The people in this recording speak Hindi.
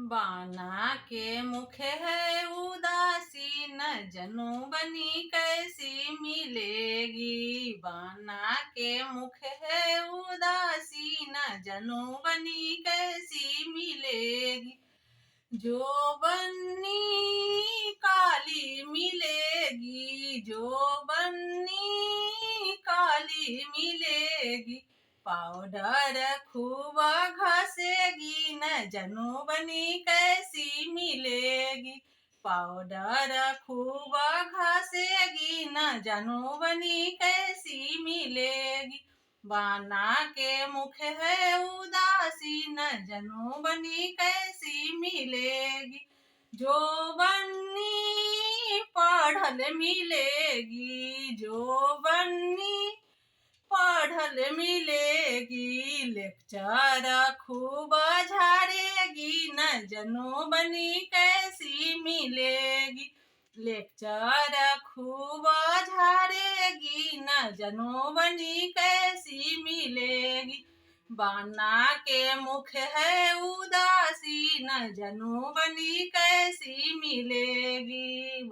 बाना के मुख है उदासी, न जनु बनी कैसी मिलेगी। बाना के मुख है उदासी, न जनु बनी कैसी मिलेगी। जो बन्नी काली मिलेगी, जो बन्नी काली मिलेगी। पाउडर खूब घसेगी, न जनु बनी कैसी मिलेगी। पाउडर खूब घसेगी, न जनु बनी कैसी मिलेगी। बाना के मुख है उदासी, न जनु बनी कैसी मिलेगी। जो बन्नी पढ़ल मिलेगी, जो बन्नी पढ़ल मिलेगी। लेक्चर खूब झाड़ेगी, न जनु बनी कैसी मिलेगी। लेक्चर खूब झाड़ेगी, न जनु बनी कैसी मिलेगी। बाना के मुख है उदासी, न जनु बनी कैसी मिलेगी।